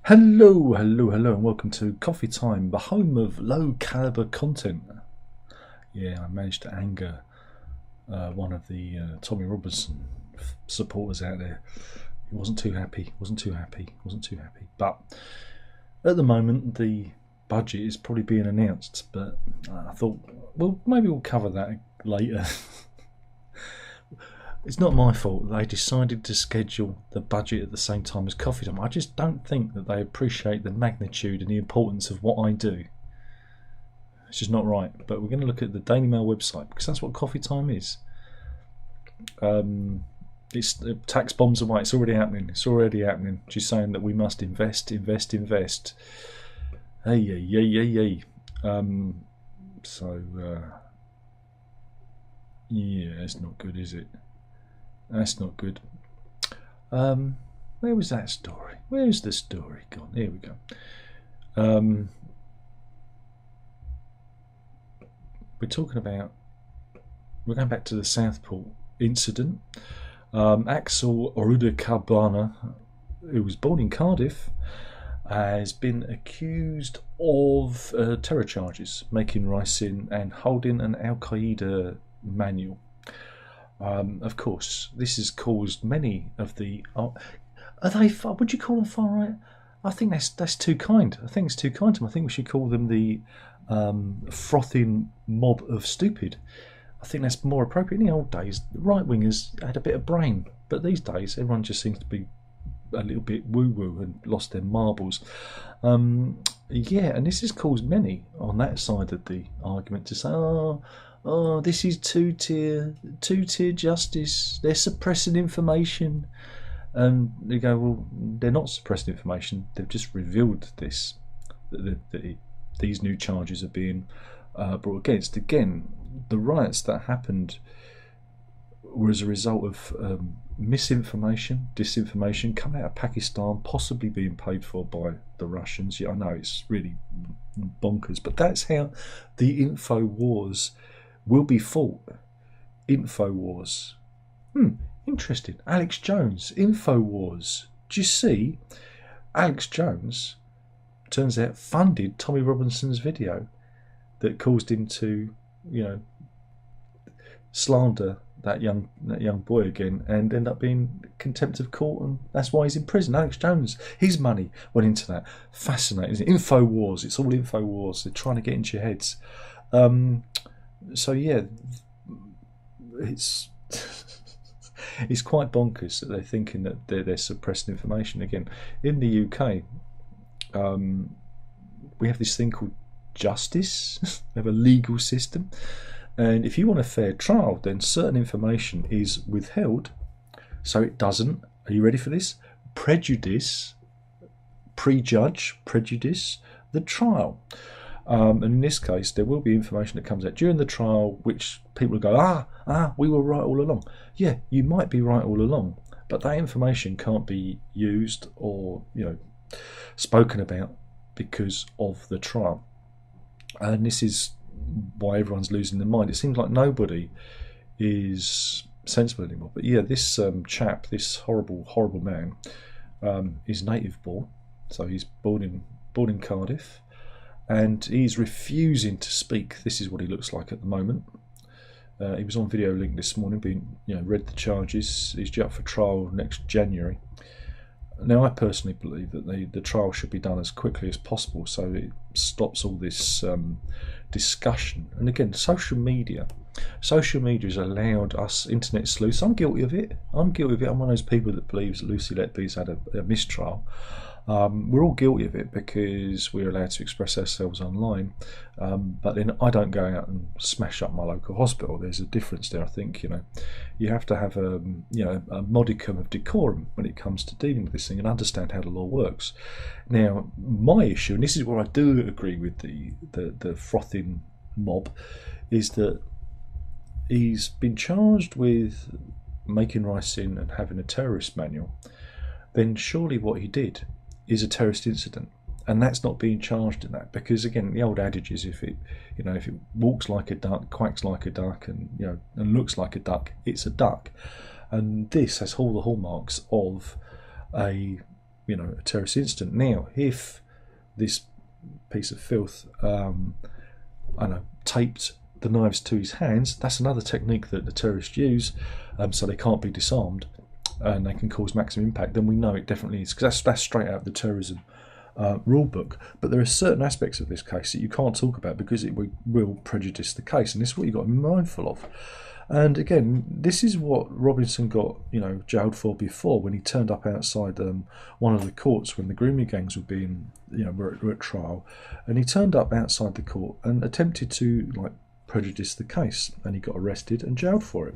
Hello, hello, hello, and welcome to Coffee Time, the home of low caliber content. Yeah, I managed to anger one of the Tommy Robinson supporters out there. He wasn't too happy, wasn't too happy. But at the moment, the budget is probably being announced, but I thought, well, maybe we'll cover that later. It's not my fault they decided to schedule the budget at the same time as Coffee Time. I just don't think that they appreciate the magnitude and the importance of what I do. It's just not right. But we're going to look at the Daily Mail website because that's what Coffee Time is. It's tax bombs away. It's already happening. She's saying that we must invest. Hey. Yeah, it's not good, is it? That's not good. Where was that story? Where's the story gone? Here we go. We're going back to the Southport incident. Axel Rudekabana, who was born in Cardiff, has been accused of terror charges, making ricin and holding an Al-Qaeda manual. Of course, this has caused many of the. Are they? Would you call them far right? I think that's too kind. I think it's too kind to them. I think we should call them the frothing mob of stupid. I think that's more appropriate. In the old days, the right wingers had a bit of brain, but these days everyone just seems to be a little bit woo-woo and lost their marbles. Yeah, and this has caused many on that side of the argument to say, oh, this is two-tier justice. They're suppressing information. And they go, well, they're not suppressing information. They've just revealed this. These new charges are being brought against. Again, the riots that happened were as a result of misinformation, disinformation coming out of Pakistan, possibly being paid for by the Russians. Yeah, I know it's really bonkers, but that's how the info wars will be fought. Infowars. Interesting. Alex Jones, Infowars. Do you see? Alex Jones, turns out, funded Tommy Robinson's video that caused him to, slander that young boy again and end up being contempt of court, and that's why he's in prison. Alex Jones, his money went into that. Fascinating, isn't it? Infowars. It's all Infowars. They're trying to get into your heads. So yeah, it's it's quite bonkers that they're thinking that they're suppressing information. Again, in the UK, we have this thing called justice. We have a legal system, and if you want a fair trial, then certain information is withheld, so it doesn't. Are you ready for this? Prejudice the trial. And in this case, there will be information that comes out during the trial which people will go, we were right all along. Yeah, you might be right all along, but that information can't be used or spoken about because of the trial. And this is why everyone's losing their mind. It seems like nobody is sensible anymore. But yeah, this chap, this horrible man, is native born, so he's born in Cardiff. And he's refusing to speak. This is what he looks like at the moment. He was on Video Link this morning, read the charges. He's due up for trial next January. Now, I personally believe that the trial should be done as quickly as possible, so it stops all this discussion. And again, social media has allowed us internet sleuths. I'm guilty of it. I'm one of those people that believes Lucy Letby's had a mistrial. We're all guilty of it because we're allowed to express ourselves online, but then I don't go out and smash up my local hospital. There's a difference there. I think you have to have a modicum of decorum when it comes to dealing with this thing and understand how the law works. Now, my issue, and this is where I do agree with the frothing mob, is that he's been charged with making ricin and having a terrorist manual. Then surely what he did is a terrorist incident, and that's not being charged in that, because again, the old adage is if it walks like a duck, quacks like a duck, and looks like a duck, it's a duck. And this has all the hallmarks of a a terrorist incident. Now, if this piece of filth, taped the knives to his hands, that's another technique that the terrorists use, so they can't be disarmed and they can cause maximum impact, then we know it definitely is, because that's straight out of the terrorism rule book. But there are certain aspects of this case that you can't talk about because it will prejudice the case, and this is what you've got to be mindful of. And again, this is what Robinson got, jailed for before, when he turned up outside one of the courts when the grooming gangs were being, were at trial, and he turned up outside the court and attempted to prejudice the case, and he got arrested and jailed for it.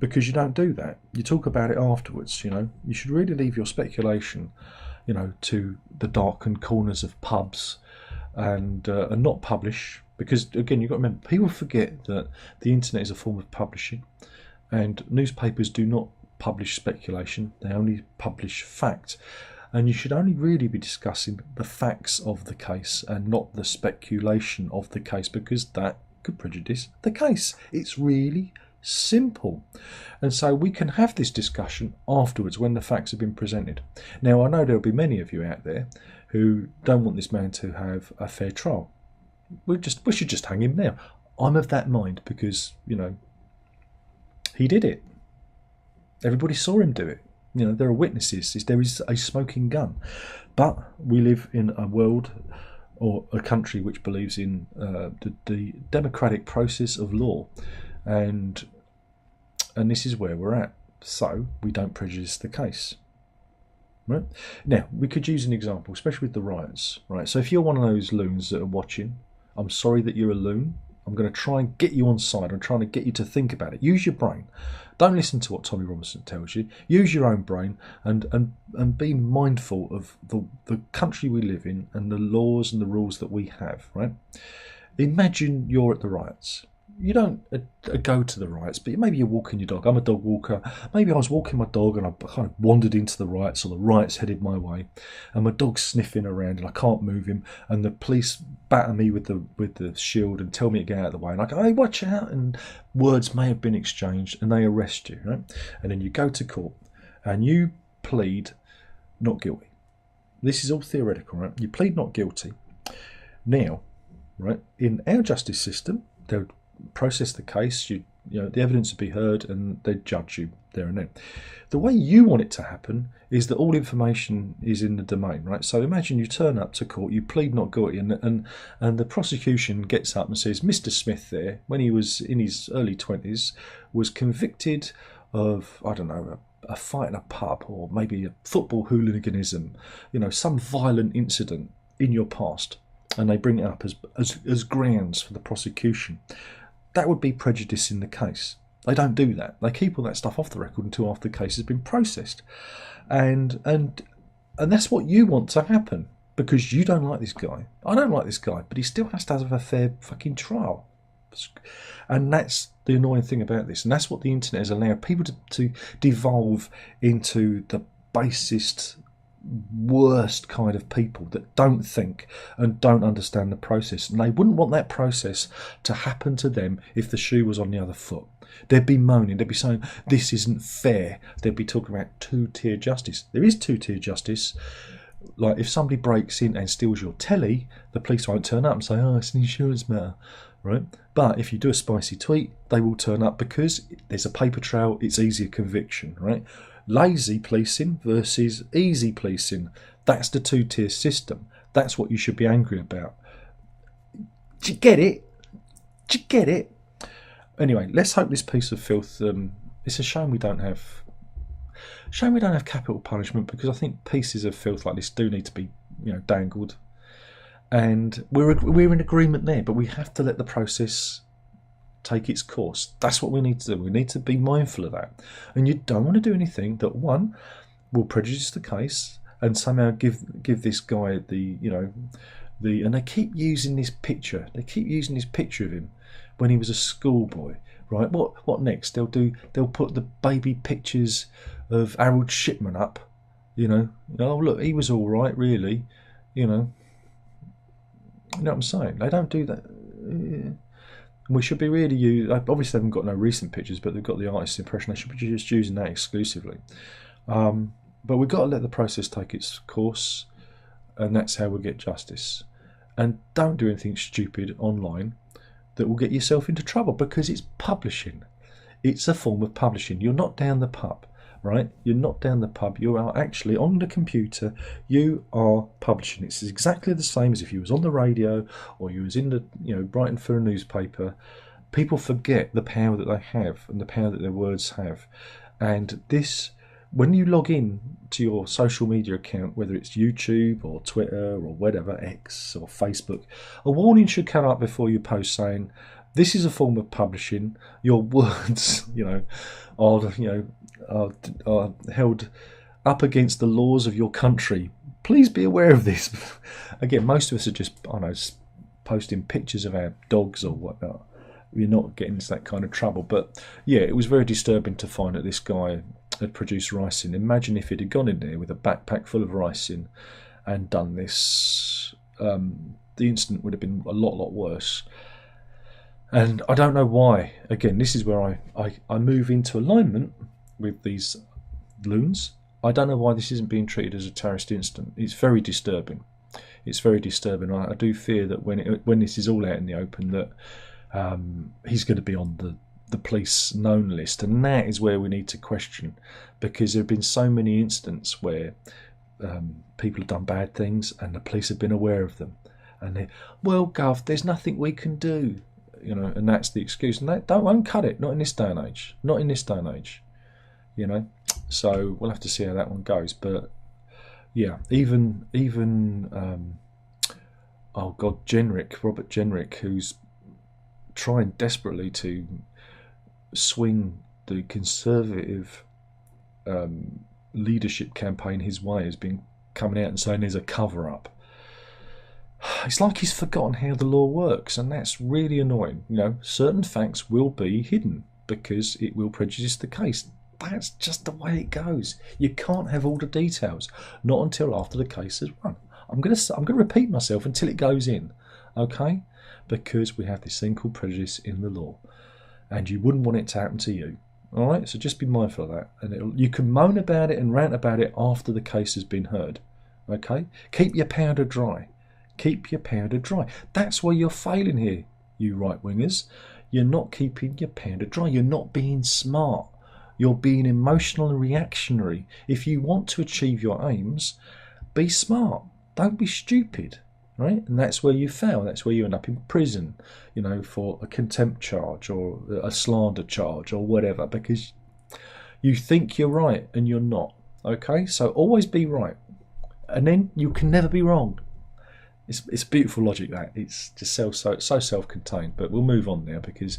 Because you don't do that. You talk about it afterwards. You should really leave your speculation, to the darkened corners of pubs, and not publish. Because again, you've got to remember, people forget that the internet is a form of publishing, and newspapers do not publish speculation, they only publish fact. And you should only really be discussing the facts of the case and not the speculation of the case, because that could prejudice the case. It's really simple. And so we can have this discussion afterwards when the facts have been presented. Now, I know there'll be many of you out there who don't want this man to have a fair trial. We should just hang him now. I'm of that mind because, he did it. Everybody saw him do it. There are witnesses. There is a smoking gun. But we live in a world or a country which believes in the democratic process of law. And this is where we're at. So we don't prejudice the case. Right? Now, we could use an example, especially with the riots. Right? So if you're one of those loons that are watching, I'm sorry that you're a loon. I'm going to try and get you on side. I'm trying to get you to think about it. Use your brain. Don't listen to what Tommy Robinson tells you. Use your own brain and be mindful of the country we live in and the laws and the rules that we have. Right? Imagine you're at the riots. You don't go to the riots, but maybe you're walking your dog. I'm a dog walker. Maybe I was walking my dog and I kind of wandered into the riots, or the riots headed my way, and my dog's sniffing around and I can't move him, and the police batter me with the shield and tell me to get out of the way, and I go, hey, watch out, and words may have been exchanged and they arrest you, right? And then you go to court and you plead not guilty. This is all theoretical, right? You plead not guilty. Now, right, in our justice system, they'll process the case, the evidence will be heard, and they judge you there and then. The way you want it to happen is that all information is in the domain, right? So imagine you turn up to court, you plead not guilty, and the prosecution gets up and says, Mr. Smith there, when he was in his early 20s, was convicted of, I don't know, a fight in a pub, or maybe a football hooliganism, some violent incident in your past, and they bring it up as grounds for the prosecution. That would be prejudicing the case. They don't do that. They keep all that stuff off the record until after the case has been processed. And that's what you want to happen, because you don't like this guy. I don't like this guy, but he still has to have a fair fucking trial. And that's the annoying thing about this. And that's what the internet has allowed people to devolve into the basest, worst kind of people that don't think and don't understand the process, and they wouldn't want that process to happen to them if the shoe was on the other foot. They'd be moaning, they'd be saying this isn't fair, they'd be talking about two-tier justice. There is two-tier justice. Like if somebody breaks in and steals your telly, the police won't turn up and say, oh, it's an insurance matter, right? But if you do a spicy tweet, they will turn up because there's a paper trail, it's easier conviction, right? Lazy policing versus easy policing. That's the two-tier system. That's what you should be angry about. Do you get it? Do you get it? Anyway, let's hope this piece of filth. It's a shame we don't have. Shame we don't have capital punishment, because I think pieces of filth like this do need to be, dangled. And we're in agreement there, but we have to let the process take its course. That's what we need to do. We need to be mindful of that. And you don't want to do anything that, one, will prejudice the case and somehow give this guy and they keep using this picture. They keep using this picture of him when he was a schoolboy, right? What next? They'll put the baby pictures of Harold Shipman up, Oh, look, he was all right, really, You know what I'm saying? They don't do that. We should be really obviously they haven't got no recent pictures, but they've got the artist's impression. They should be just using that exclusively. But we've got to let the process take its course, and that's how we'll get justice. And don't do anything stupid online that will get yourself into trouble, because it's publishing. It's a form of publishing. You're not down the pub, right? You're not down the pub. You are actually on the computer. You are publishing. It's exactly the same as if you was on the radio or you was in the, writing for a newspaper. People forget the power that they have and the power that their words have. And this, when you log in to your social media account, whether it's YouTube or Twitter or whatever, X or Facebook, a warning should come up before you post saying, this is a form of publishing. Your words, are held up against the laws of your country. Please be aware of this. Again, most of us are just, posting pictures of our dogs or whatnot. You're not getting into that kind of trouble. But yeah, it was very disturbing to find that this guy had produced ricin. Imagine if he'd have gone in there with a backpack full of ricin and done this. The incident would have been a lot worse. And I don't know why. Again, this is where I move into alignment with these loons. I don't know why this isn't being treated as a terrorist incident. It's very disturbing. It's very disturbing. I do fear that when this is all out in the open, that he's going to be on the police known list, and that is where we need to question, because there have been so many incidents where people have done bad things and the police have been aware of them, and well, Gov, there's nothing we can do, and that's the excuse, and that won't cut it. Not in this day and age. Not in this day and age. So we'll have to see how that one goes. But yeah, even Robert Jenrick, who's trying desperately to swing the Conservative leadership campaign his way, has been coming out and saying there's a cover-up. It's like he's forgotten how the law works, and that's really annoying. Certain facts will be hidden because it will prejudice the case. That's just the way it goes. You can't have all the details, not until after the case has run. I'm going to repeat myself until it goes in, okay? Because we have this thing called prejudice in the law, and you wouldn't want it to happen to you. All right, so just be mindful of that. And you can moan about it and rant about it after the case has been heard. Okay, keep your powder dry. Keep your powder dry. That's where you're failing here, you right wingers. You're not keeping your powder dry. You're not being smart. You're being emotional and reactionary. If you want to achieve your aims, be smart. Don't be stupid. Right? And that's where you fail. That's where you end up in prison, for a contempt charge or a slander charge or whatever, because you think you're right and you're not. Okay? So always be right. And then you can never be wrong. It's beautiful logic, that. It's just so self-contained. But we'll move on now, because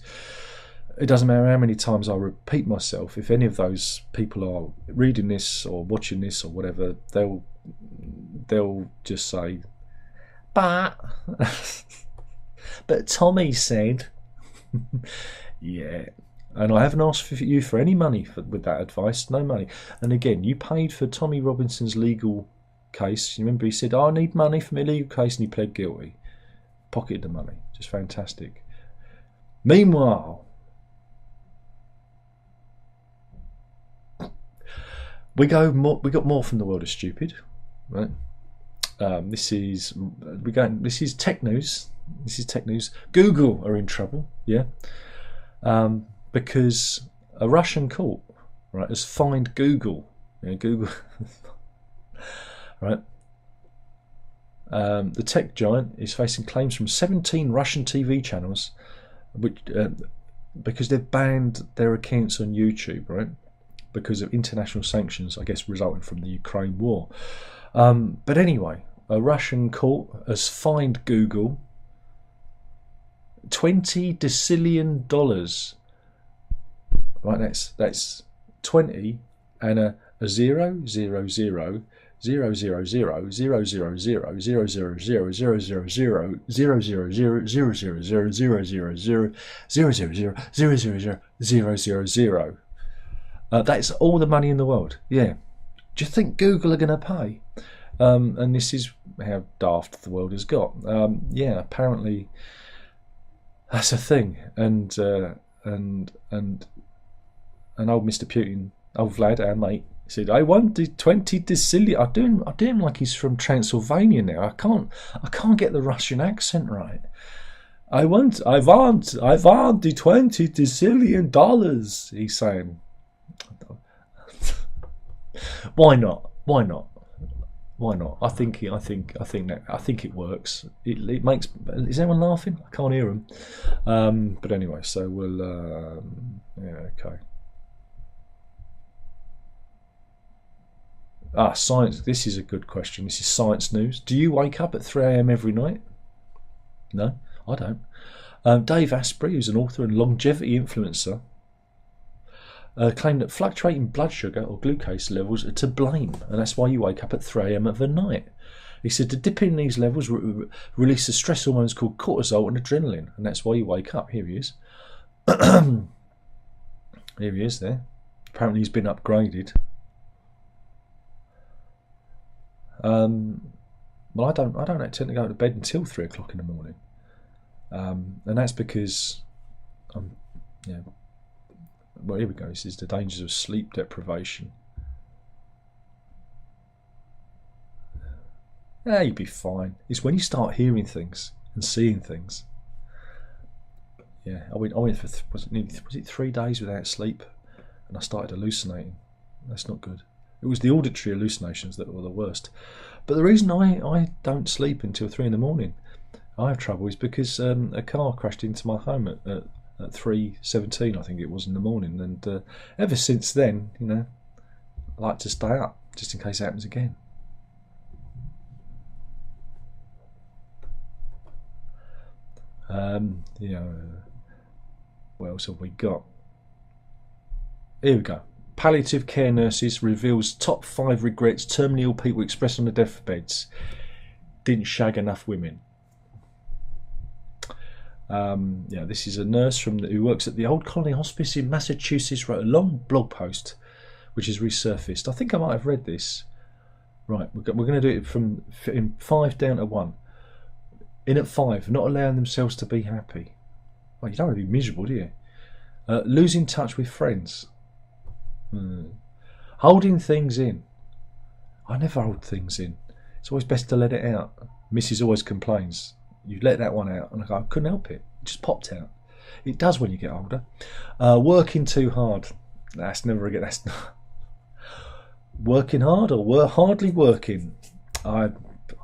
it doesn't matter how many times I repeat myself. If any of those people are reading this or watching this or whatever, they'll just say, but Tommy said, yeah. And I haven't asked you for any money with that advice. No money. And again, you paid for Tommy Robinson's legal case. You remember he said, I need money for my legal case, and he pled guilty. Pocketed the money. Just fantastic. Meanwhile, we got more from the world of stupid, right? This is tech news. This is tech news. Google are in trouble, yeah, because a Russian court, right, has fined Google. Google, right. The tech giant is facing claims from 17 Russian TV channels, which because they've banned their accounts on YouTube, right, because of international sanctions, I guess, resulting from the Ukraine war. But anyway, a Russian court has fined Google $20 decillion. Right, that's 20 and a 0, 0, 0, 0, 0, 0, 0, 0, 0, 0, 0, 0, 0, 0, 0, 0, 0, 0, 0, 0, 0, 0, 0, 0, 0, 0. That's all the money in the world. Yeah. Do you think Google are going to pay? And this is how daft the world has got. Yeah, apparently that's a thing. And old Mr. Putin, old Vlad, our mate, said, I wanted 20 decillion. I do him like he's from Transylvania now. I can't get the Russian accent right. I want the 20 decillion dollars, he's saying. Why not? I think it works. It makes. Is anyone laughing? I can't hear them. But anyway, so we'll. Yeah, okay. Science. This is a good question. This is science news. Do you wake up at 3 a.m. every night? No, I don't. Dave Asprey, who's an author and longevity influencer, claimed that fluctuating blood sugar or glucose levels are to blame, and that's why you wake up at 3 a.m. of the night. He said the dip in these levels releases stress hormones called cortisol and adrenaline, and that's why you wake up. Here he is. Here he is there. Apparently he's been upgraded. Well, I don't tend to go to bed until 3 o'clock in the morning, and that's because well, here we go. This is the dangers of sleep deprivation. You'll be fine. It's when you start hearing things and seeing things. Yeah, I went for was it 3 days without sleep, and I started hallucinating. That's not good. It was the auditory hallucinations that were the worst. But the reason I don't sleep until 3 in the morning, I have trouble, is because a car crashed into my home at 3:17, I think it was, in the morning, and ever since then, I like to stay up just in case it happens again. What else have we got? Here we go. Palliative care nurses reveals top 5 regrets terminally ill people express on their deathbeds. Didn't shag enough women. This is a nurse who works at the Old Colony Hospice in Massachusetts, wrote a long blog post which has resurfaced. I think I might have read this. Right, we're going to do it from 5 down to 1. In at 5, not allowing themselves to be happy. Well, you don't want to be miserable, do you? Losing touch with friends. Holding things in. I never hold things in. It's always best to let it out. Mrs. always complains. You let that one out, and I couldn't help it. It just popped out. It does when you get older. Working too hard. That's never again. That's not working hard, or we're hardly working. I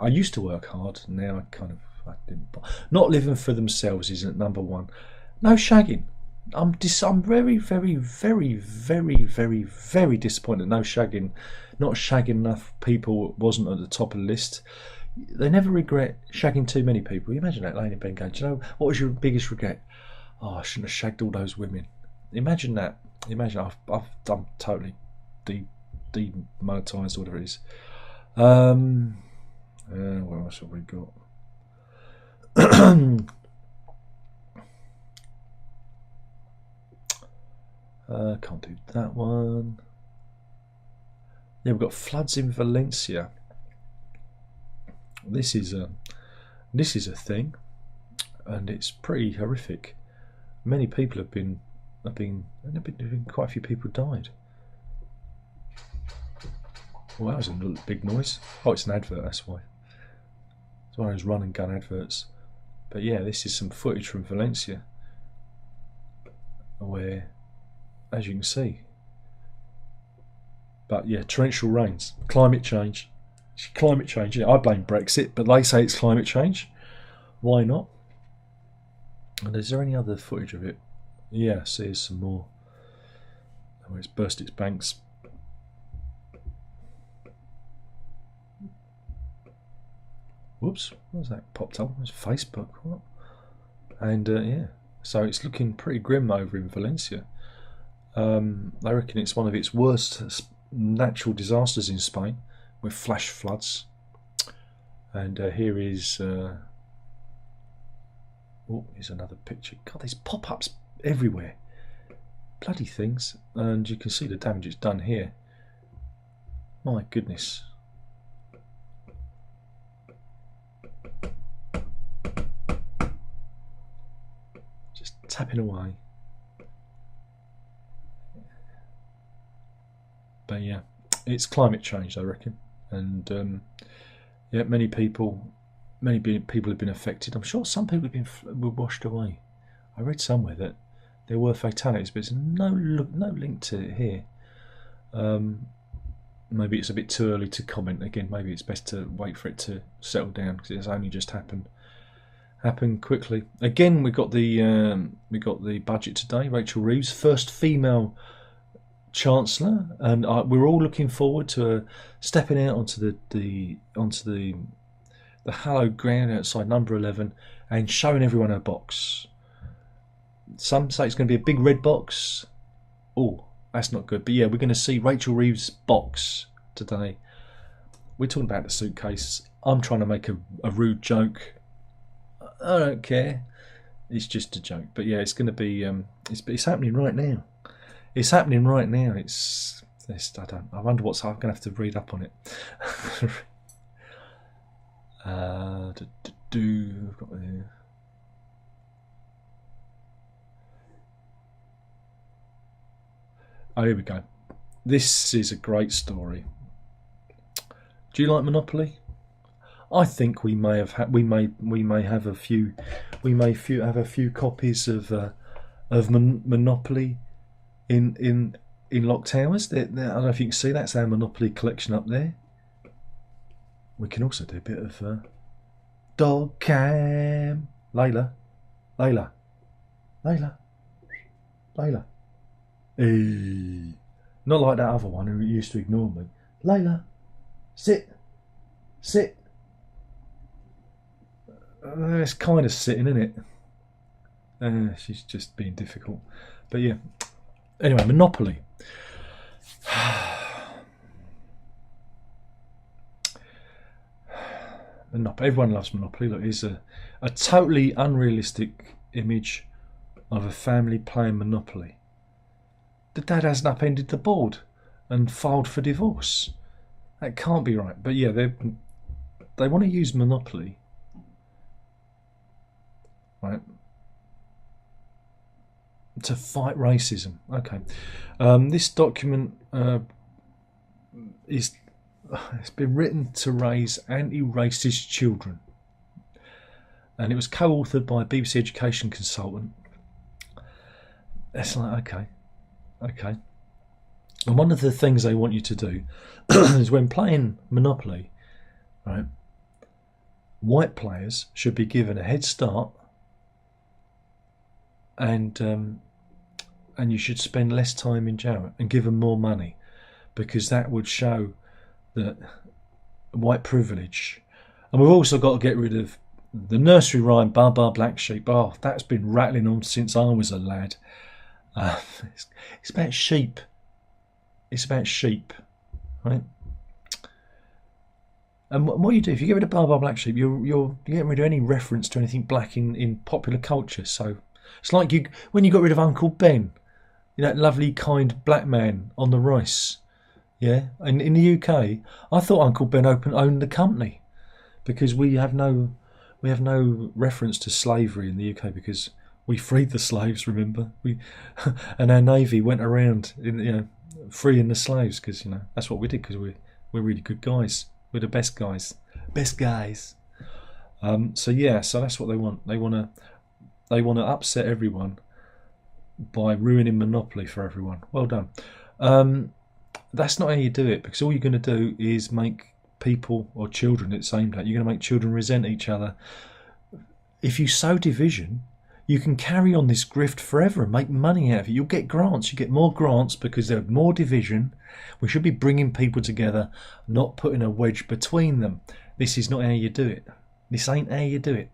used to work hard. Now I didn't. Not living for themselves isn't number 1. No shagging. I'm very, very, very, very, very, very disappointed. No shagging. Not shagging enough people wasn't at the top of the list. They never regret shagging too many people. You imagine that, laying in bed going, do you know, what was your biggest regret? Oh, I shouldn't have shagged all those women. Imagine that. Imagine I'm totally demonetised, or whatever it is. What else have we got? Can't do that one. Yeah, we've got floods in Valencia. This is a thing, and it's pretty horrific. Many people have been quite a few people died. Well, that was a big noise. Oh, it's an advert, that's why. It's one of those run and gun adverts. But yeah, this is some footage from Valencia, where, as you can see. But yeah, torrential rains, climate change. Climate change. Yeah, I blame Brexit, but they say it's climate change. Why not? And is there any other footage of it? Yeah, see, there's some more. Oh, it's burst its banks. Whoops, what was that popped up? It's Facebook. What? And yeah, so it's looking pretty grim over in Valencia. I reckon it's one of its worst natural disasters in Spain, with flash floods. And here is here's another picture. God, there's pop-ups everywhere, bloody things. And you can see the damage it's done here. My goodness. Just tapping away. But yeah, It's climate change, I reckon, and yeah, many people have been affected. I'm sure some people were washed away. I read somewhere that there were fatalities, but there's no link to it here. Maybe it's a bit too early to comment. Again, maybe it's best to wait for it to settle down because it's only just happened quickly. Again, we got the budget today. Rachel Reeves, first female Chancellor, and we're all looking forward to her stepping out onto the hallowed ground outside Number 11 and showing everyone her box. Some say it's going to be a big red box. Oh, that's not good. But yeah, we're going to see Rachel Reeves' box today. We're talking about the suitcase. I'm trying to make a rude joke. I don't care. It's just a joke. But yeah, it's going to be. It's happening right now. It's happening right now. I wonder what's. I'm going to have to read up on it. I've got there. Oh, here we go. This is a great story. Do you like Monopoly? I think we may have have a few copies of Monopoly in Lock Towers. I don't know if you can see, that's our Monopoly collection up there. We can also do a bit of dog cam. Layla. Hey. Not like that other one who used to ignore me. Layla, sit. It's kind of sitting, isn't it? She's just being difficult. But yeah. Anyway, Monopoly. Everyone loves Monopoly. Look, it's a totally unrealistic image of a family playing Monopoly. The dad hasn't upended the board and filed for divorce. That can't be right. But yeah, they want to use Monopoly, right, to fight racism. Okay, this document it's been written to raise anti-racist children, and it was co-authored by a BBC education consultant. It's like, okay. And one of the things they want you to do is when playing Monopoly, right, white players should be given a head start, and you should spend less time in jail and give them more money, because that would show that white privilege. And we've also got to get rid of the nursery rhyme "Bar Bar Black Sheep." Oh, that's been rattling on since I was a lad. It's about sheep. It's about sheep, right? And what you do, if you get rid of "Bar Bar Black Sheep," you're getting rid of any reference to anything black in popular culture. So it's like when you got rid of Uncle Ben, that lovely, kind black man on the rice. Yeah, and in the UK, I thought Uncle Ben owned the company, because we have no reference to slavery in the UK, because we freed the slaves. Remember, and our navy went around freeing the slaves, because that's what we did, because we're really good guys. We're the best guys. So that's what they want. They want to upset everyone by ruining Monopoly for everyone. Well done. That's not how you do it, because all you're going to do is make people, or children it's aimed at, you're going to make children resent each other. If you sow division, you can carry on this grift forever and make money out of it. You'll get grants. You get more grants because there's more division. We should be bringing people together, not putting a wedge between them. This is not how you do it. This ain't how you do it.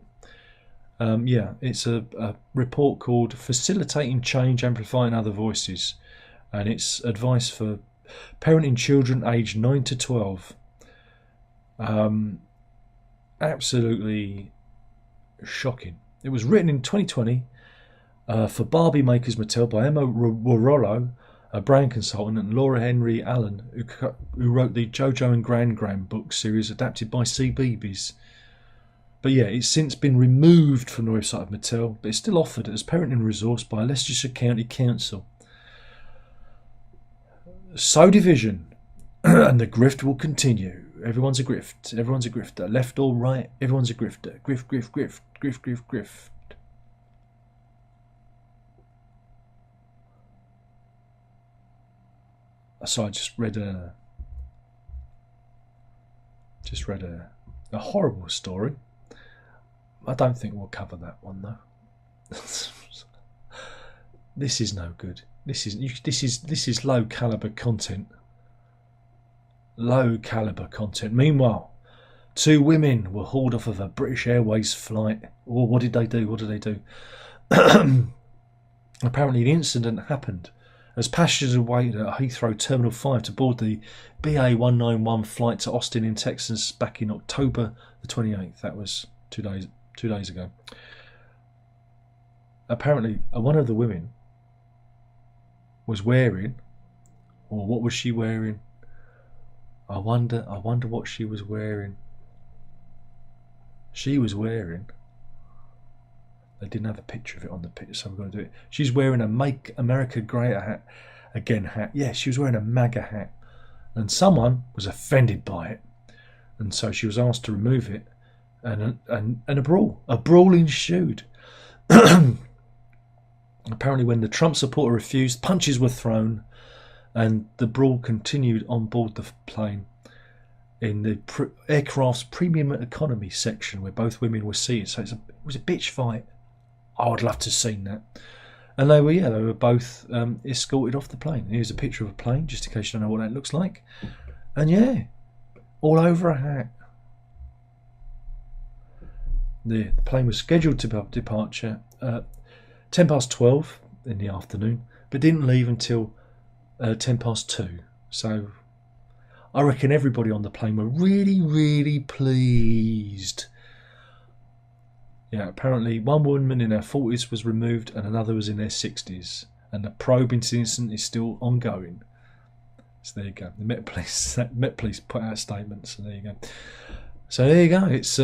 It's a report called "Facilitating Change, Amplifying Other Voices," and it's advice for parenting children aged 9 to 12. Absolutely shocking. It was written in 2020 for Barbie Makers Mattel by Emma Warrollo, a brand consultant, and Laura Henry Allen, who wrote the JoJo and Gran Gran book series adapted by CBeebies. But yeah, it's since been removed from the website of Mattel, but it's still offered as parenting resource by Leicestershire County Council. Sow division And the grift will continue. Everyone's a grift. Everyone's a grifter. Left or right, everyone's a grifter. Grift, grift, grift, grift, grift, grift. So I just read a horrible story. I don't think we'll cover that one though. This is no good. This is low caliber content. Low caliber content. Meanwhile, 2 women were hauled off of a British Airways flight. Or what did they do? What did they do? Apparently, the incident happened as passengers waited at Heathrow Terminal 5 to board the BA 191 flight to Austin in Texas back in October the 28th. That was 2 days ago. Apparently, one of the women was wearing, or what was she wearing? I wonder what she was wearing. She was wearing. They didn't have a picture of it on the picture, so we're going to do it. She's wearing a Make America Great hat. Yeah, she was wearing a MAGA hat. And someone was offended by it. And so she was asked to remove it. And a brawl ensued. Apparently when the Trump supporter refused, punches were thrown. And the brawl continued on board the plane in the aircraft's premium economy section where both women were seated. So it was a bitch fight. I would love to have seen that. And they were both escorted off the plane. Here's a picture of a plane, just in case you don't know what that looks like. And yeah, all over a hat. The plane was scheduled to departure 12:10 in the afternoon, but didn't leave until 2:10. So I reckon everybody on the plane were really, really pleased. Yeah, apparently one woman in her 40s was removed and another was in their 60s. And the probe into the incident is still ongoing. So there you go. The Met Police put out statements. So there you go. So there you go. It's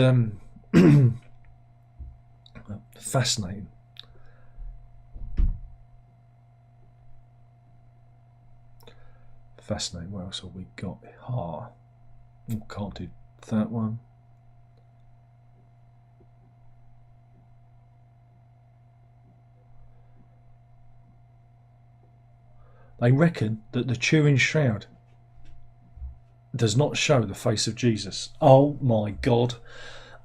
fascinating. Fascinating. What else have we got? Can't do that one. They reckon that the Turin Shroud does not show the face of Jesus. Oh my God.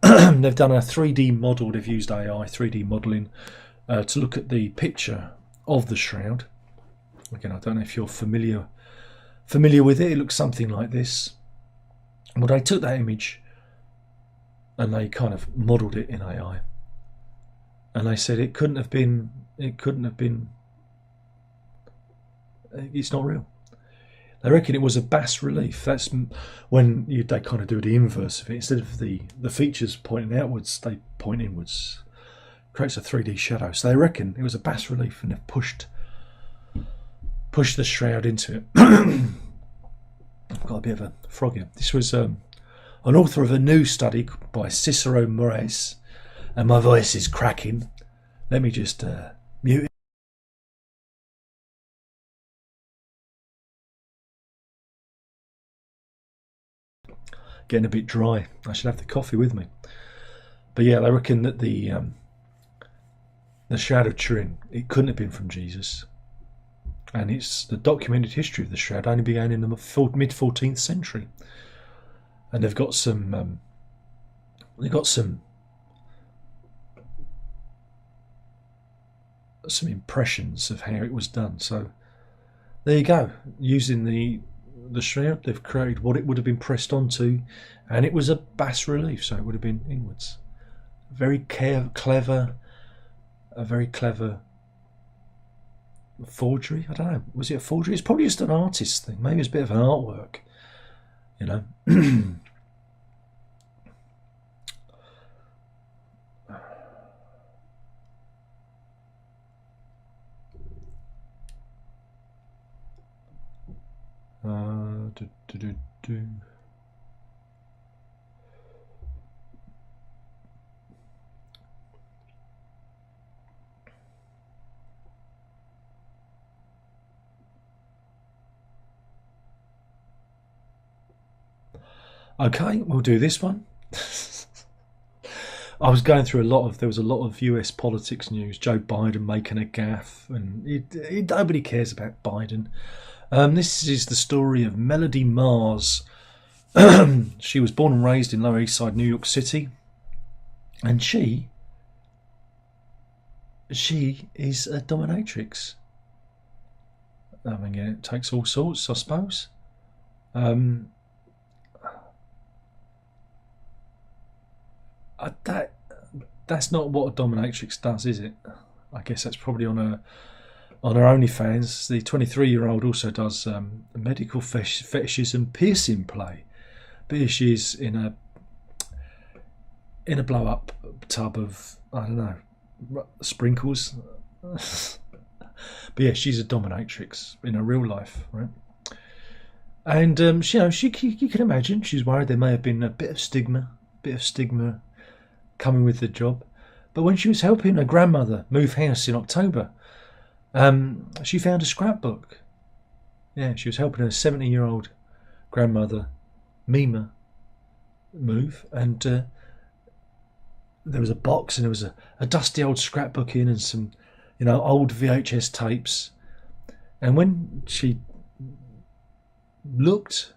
They've done a 3D model. They've used AI 3D modelling to look at the picture of the shroud. Again, I don't know if you're familiar with it. It looks something like this. Well, they took that image and they kind of modelled it in AI. And they said it couldn't have been, it's not real. They reckon it was a bas relief. That's when they kind of do the inverse of it. Instead of the features pointing outwards, they point inwards. Creates a 3D shadow. So they reckon it was a bas relief and they've pushed the shroud into it. I've got a bit of a frog here. This was an author of a new study by Cicero Moraes, and my voice is cracking. Let me just mute it. Getting a bit dry. I should have the coffee with me. But yeah, they reckon that the Shroud of Turin, it couldn't have been from Jesus. And it's the documented history of the shroud only began in the mid-14th century. And they've got some impressions of how it was done. So there you go. Using the shroud, they've created what it would have been pressed onto, and it was a bas relief, so it would have been inwards. Very clever, a very clever forgery. I don't know. Was it a forgery? It's probably just an artist thing. Maybe it's a bit of an artwork, you know. Okay, we'll do this one. I was going through there was a lot of US politics news. Joe Biden making a gaffe, and nobody cares about Biden. This is the story of Melody Mars. She was born and raised in Lower East Side, New York City, and she is a dominatrix. I mean, yeah, it takes all sorts, I suppose. That's not what a dominatrix does, is it? I guess that's probably on her OnlyFans. The 23-year-old also does medical fetishes and piercing play. But here she is in a blow-up tub of, I don't know, sprinkles. But yeah, she's a dominatrix in her real life, right? And you can imagine she's worried there may have been a bit of stigma coming with the job. But when she was helping her grandmother move house in October, she found a scrapbook. Yeah, she was helping her 70-year-old grandmother, Mima, move, and there was a box, and there was a dusty old scrapbook and some, old VHS tapes. And when she looked,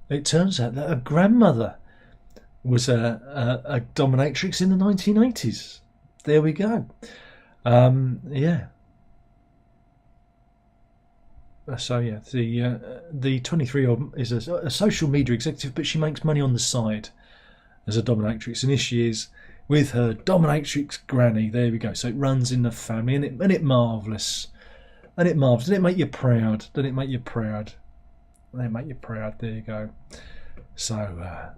it turns out that her grandmother was a dominatrix in the 1980s. There we go. Yeah. So yeah, the 23-year-old is a social media executive, but she makes money on the side as a dominatrix, and here she is with her dominatrix granny. There we go. So it runs in the family, and it marvellous, and it marvellous. Doesn't it make you proud? Doesn't it make you proud? Doesn't it make you proud? There you go. So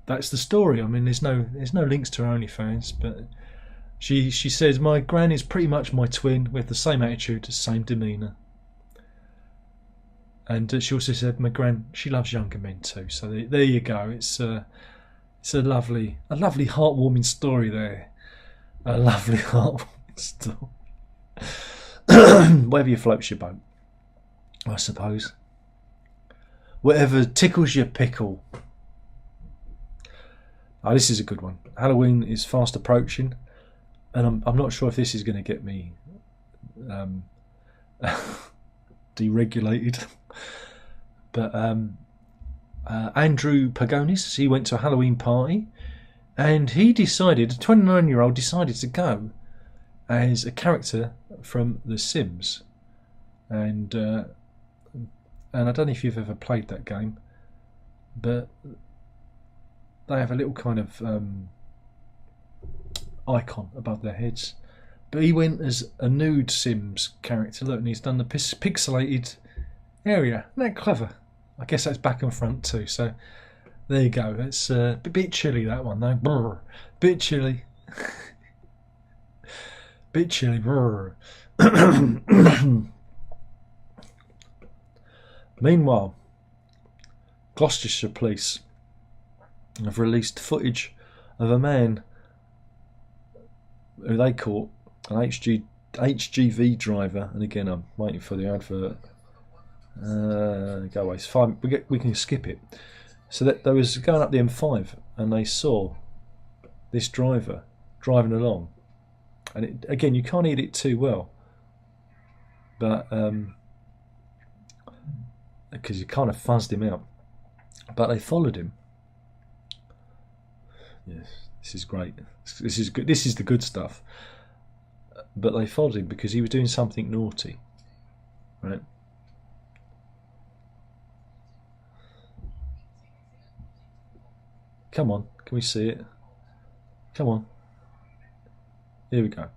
that's the story. I mean, there's no links to her OnlyFans, but she says my gran is pretty much my twin with the same attitude, the same demeanour. And she also said my gran, she loves younger men too. So there you go. It's a lovely heartwarming story there. A lovely heartwarming story. Whatever you floats your boat, I suppose. Whatever tickles your pickle. Oh, this is a good one. Halloween is fast approaching, and I'm not sure if this is going to get me deregulated. But Andrew Pagonis, he went to a Halloween party, and he decided, a 29-year-old decided to go as a character from The Sims, and I don't know if you've ever played that game, but they have a little kind of icon above their heads. But he went as a nude Sims character. Look, and he's done the pixelated area. Isn't that clever? I guess that's back and front too. So there you go. It's a bit chilly, that one though. Brr. Bit chilly. Bit chilly. Brr. Meanwhile, Gloucestershire police have released footage of a man who they caught, an HGV driver. And again, I'm waiting for the advert. Go away. It's fine. We can skip it. So that they was going up the M5, and they saw this driver driving along, and again, you can't edit it too well, but because you kind of fuzzed him out. But they followed him. Yes, this is great. This is good. This is the good stuff. But they followed him because he was doing something naughty, right? Come on, can we see it? Come on. Here we go.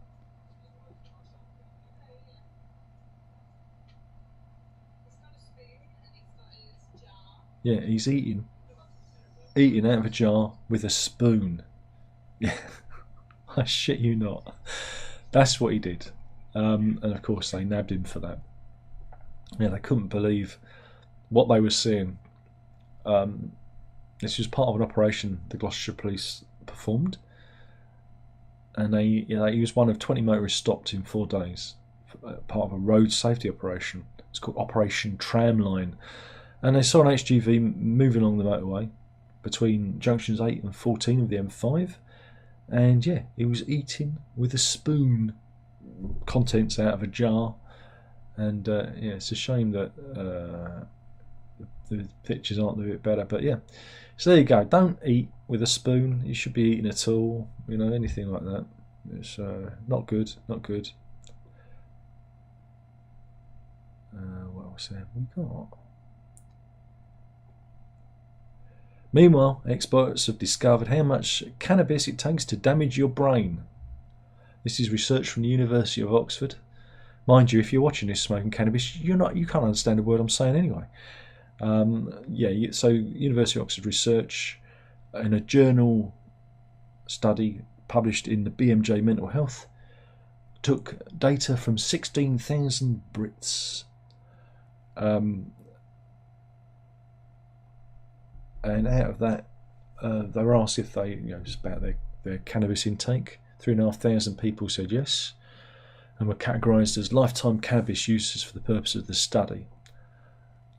Yeah, he's eating out of a jar with a spoon. Yeah, I shit you not. That's what he did. And of course they nabbed him for that. Yeah, they couldn't believe what they were seeing. This was part of an operation the Gloucestershire police performed, and he was one of 20 motorists stopped in 4 days, part of a road safety operation. It's called Operation Tramline, and they saw an HGV moving along the motorway, between junctions 8 and 14 of the M5, and yeah, he was eating with a spoon contents out of a jar, and yeah, it's a shame that the pictures aren't a bit better, but yeah. So there you go. Don't eat with a spoon. You should be eating at all. You know, anything like that. It's not good. Not good. What else have we got? Meanwhile, experts have discovered how much cannabis it takes to damage your brain. This is research from the University of Oxford. Mind you, if you're watching this smoking cannabis, you can't understand a word I'm saying anyway. Yeah, so University of Oxford research in a journal study published in the BMJ Mental Health took data from 16,000 Brits. And out of that, they were asked if they, just about their cannabis intake. 3,500 people said yes, and were categorised as lifetime cannabis users for the purpose of the study.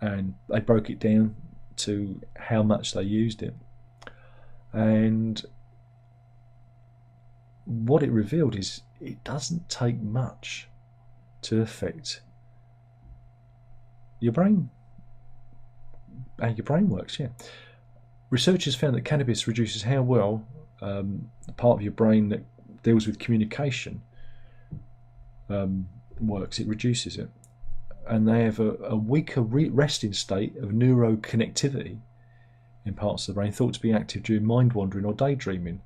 And they broke it down to how much they used it. And what it revealed is it doesn't take much to affect your brain, how your brain works, yeah. Researchers found that cannabis reduces how well the part of your brain that deals with communication works. It reduces it. And they have a weaker resting state of neuroconnectivity in parts of the brain thought to be active during mind wandering or daydreaming.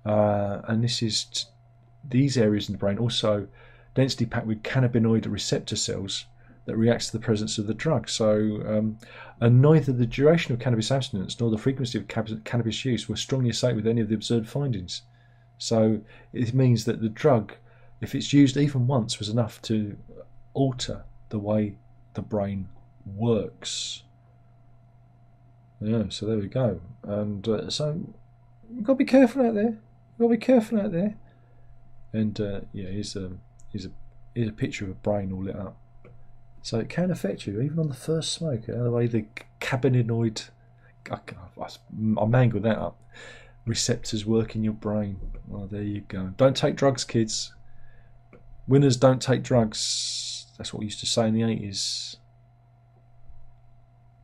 And these areas in the brain also densely packed with cannabinoid receptor cells that reacts to the presence of the drug. So, and neither the duration of cannabis abstinence nor the frequency of cannabis use were strongly associated with any of the observed findings. So it means that the drug, if it's used even once, was enough to alter the way the brain works. Yeah, so there we go. And so you've got to be careful out there. You've got to be careful out there. And yeah, here's a picture of a brain all lit up. So it can affect you, even on the first smoke. The way the cannabinoid, I mangled that up, receptors work in your brain. Well, there you go. Don't take drugs, kids. Winners don't take drugs. That's what we used to say in the 80s.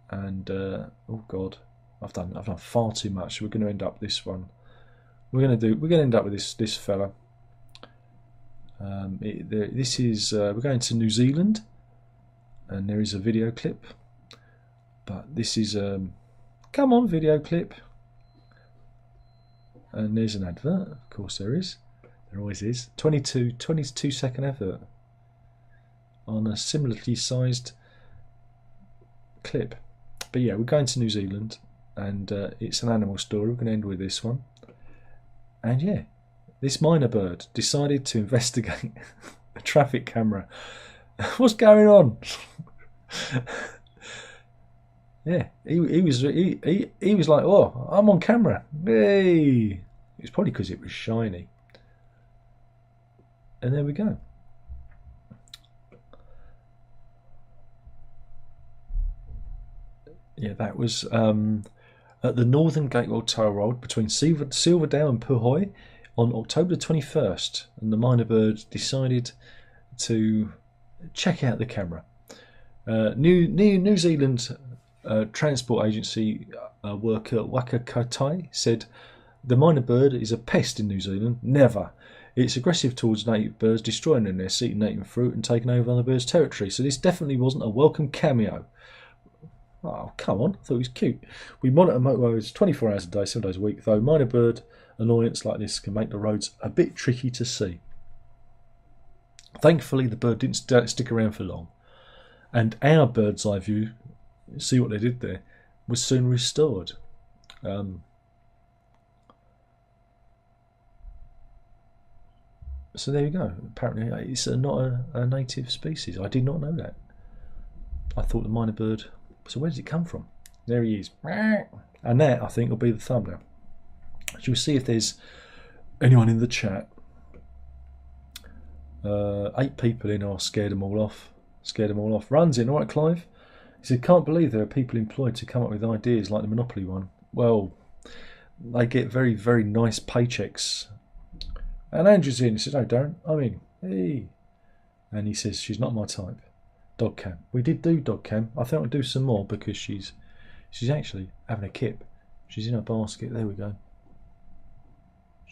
And oh god, I've done far too much. We're going to end up this one. We're going to end up with this fella. This is we're going to New Zealand. And there is a video clip, but this is come on, video clip. And there's an advert, of course there is. There always is. 22 second advert on a similarly sized clip. But yeah, we're going to New Zealand, and it's an animal story. We're going to end with this one. And yeah, this minor bird decided to investigate a traffic camera. What's going on? Yeah, he was like, oh, I'm on camera. Hey, it's probably because it was shiny. And there we go. Yeah, that was at the Northern Gateway Toll Road between Silverdale and Puhoi on October 21st, and the minor bird decided to check out the camera. New Zealand Transport Agency worker Waka Katai said, the minor bird is a pest in New Zealand. Never. It's aggressive towards native birds, destroying their nests, eating native fruit and taking over other birds' territory. So this definitely wasn't a welcome cameo. Oh, come on. I thought it was cute. We monitor motorways 24 hours a day, 7 days a week, though minor bird annoyance like this can make the roads a bit tricky to see. Thankfully, the bird didn't stick around for long. And our bird's eye view, see what they did there, was soon restored. So there you go. Apparently it's not a native species. I did not know that. I thought the minor bird... So where does it come from? There he is. And that, I think, will be the thumbnail. So we'll see if there's anyone in the chat. 8 people in. Scared them all off. Runs in. All right, Clive. He said, can't believe there are people employed to come up with ideas like the Monopoly one. well, they get very, very nice paychecks. And Andrew's in. He says, "Oh, Darren, I'm in." Hey. And he says, "She's not my type." Dog cam. We did do dog cam. I think I'll do some more because she's actually having a kip. She's in a basket. There we go.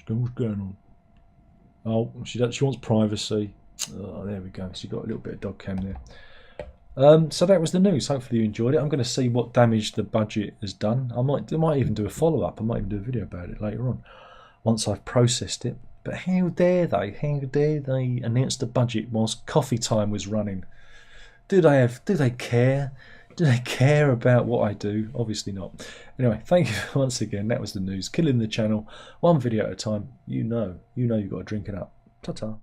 What's going on? Oh, she wants privacy. Oh, there we go. She got a little bit of dog cam there. So that was the news. Hopefully you enjoyed it. I'm going to see what damage the budget has done. I might even do a follow-up. I might even do a video about it later on once I've processed it. But how dare they? How dare they announce the budget whilst coffee time was running? Do they care? Do they care about what I do? Obviously not. Anyway, thank you once again. That was the news. Killing the channel, one video at a time. You know you've got to drink it up. Ta-ta.